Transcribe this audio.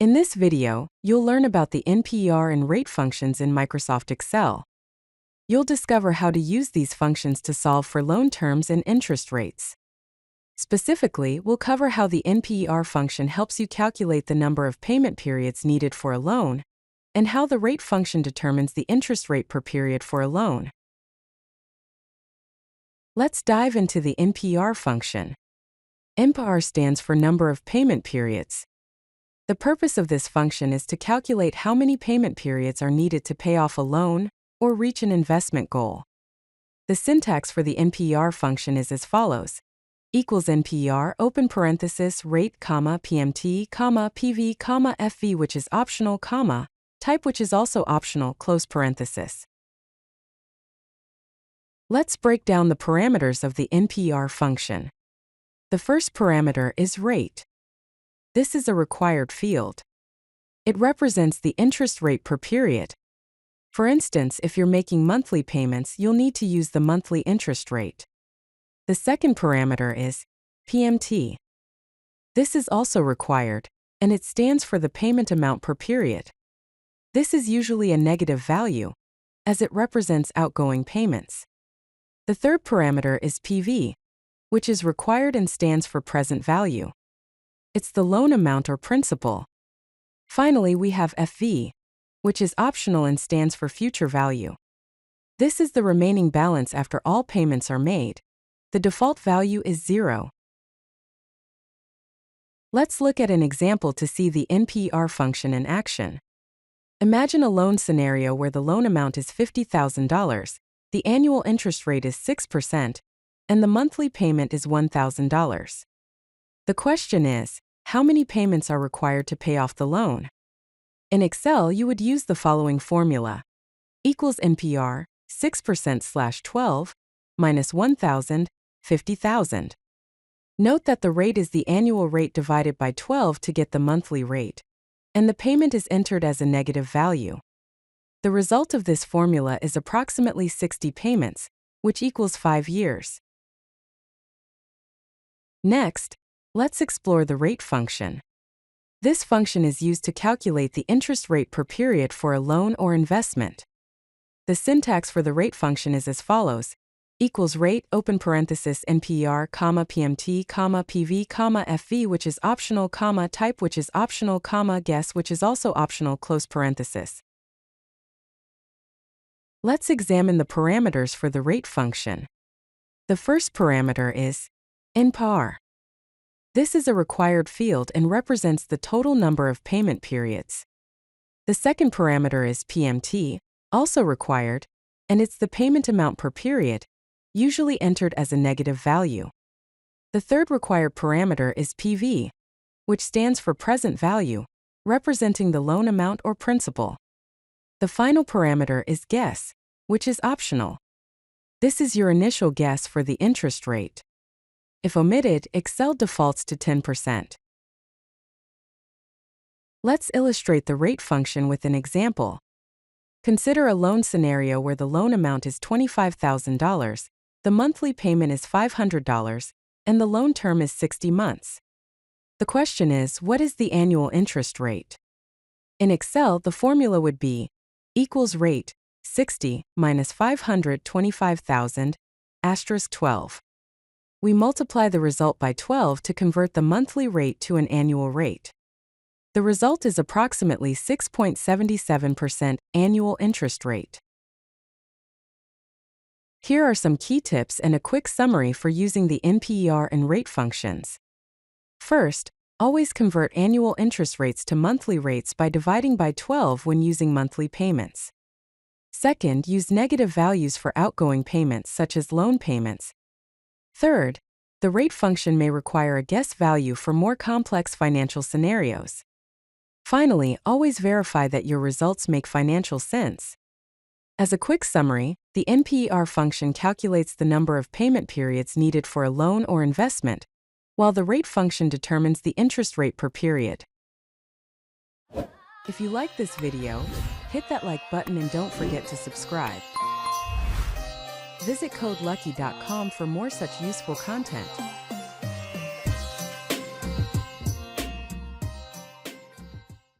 In this video, you'll learn about the NPER and rate functions in Microsoft Excel. You'll discover how to use these functions to solve for loan terms and interest rates. Specifically, we'll cover how the NPER function helps you calculate the number of payment periods needed for a loan, and how the rate function determines the interest rate per period for a loan. Let's dive into the NPER function. NPER stands for number of payment periods. The purpose of this function is to calculate how many payment periods are needed to pay off a loan or reach an investment goal. The syntax for the NPER function is as follows: equals NPER, open parenthesis, rate, comma, PMT, comma, PV, comma, FV, which is optional, comma, type, which is also optional, close parenthesis. Let's break down the parameters of the NPER function. The first parameter is rate. This is a required field. It represents the interest rate per period. For instance, if you're making monthly payments, you'll need to use the monthly interest rate. The second parameter is PMT. This is also required, and it stands for the payment amount per period. This is usually a negative value, as it represents outgoing payments. The third parameter is PV, which is required and stands for present value. It's the loan amount or principal. Finally, we have FV, which is optional and stands for future value. This is the remaining balance after all payments are made. The default value is 0. Let's look at an example to see the NPER function in action. Imagine a loan scenario where the loan amount is $50,000, the annual interest rate is 6%, and the monthly payment is $1,000. The question is, how many payments are required to pay off the loan? In Excel, you would use the following formula: equals NPER, 6%/12, minus 1,000, 50,000. Note that the rate is the annual rate divided by 12 to get the monthly rate, and the payment is entered as a negative value. The result of this formula is approximately 60 payments, which equals 5 years. Next, let's explore the rate function. This function is used to calculate the interest rate per period for a loan or investment. The syntax for the rate function is as follows: equals rate, open parenthesis, NPER, comma, PMT, comma, PV, comma, FV, which is optional, comma, type, which is optional, comma, guess, which is also optional, close parenthesis. Let's examine the parameters for the rate function. The first parameter is NPER. This is a required field and represents the total number of payment periods. The second parameter is PMT, also required, and it's the payment amount per period, usually entered as a negative value. The third required parameter is PV, which stands for present value, representing the loan amount or principal. The final parameter is guess, which is optional. This is your initial guess for the interest rate. If omitted, Excel defaults to 10%. Let's illustrate the rate function with an example. Consider a loan scenario where the loan amount is $25,000, the monthly payment is $500, and the loan term is 60 months. The question is, what is the annual interest rate? In Excel, the formula would be equals rate, 60 minus 525,000, asterisk 12. We multiply the result by 12 to convert the monthly rate to an annual rate. The result is approximately 6.77% annual interest rate. Here are some key tips and a quick summary for using the NPER and rate functions. First, always convert annual interest rates to monthly rates by dividing by 12 when using monthly payments. Second, use negative values for outgoing payments such as loan payments. Third, the rate function may require a guess value for more complex financial scenarios. Finally, always verify that your results make financial sense. As a quick summary, the NPER function calculates the number of payment periods needed for a loan or investment, while the rate function determines the interest rate per period. If you like this video, hit that like button and don't forget to subscribe. Visit codelucky.com for more such useful content.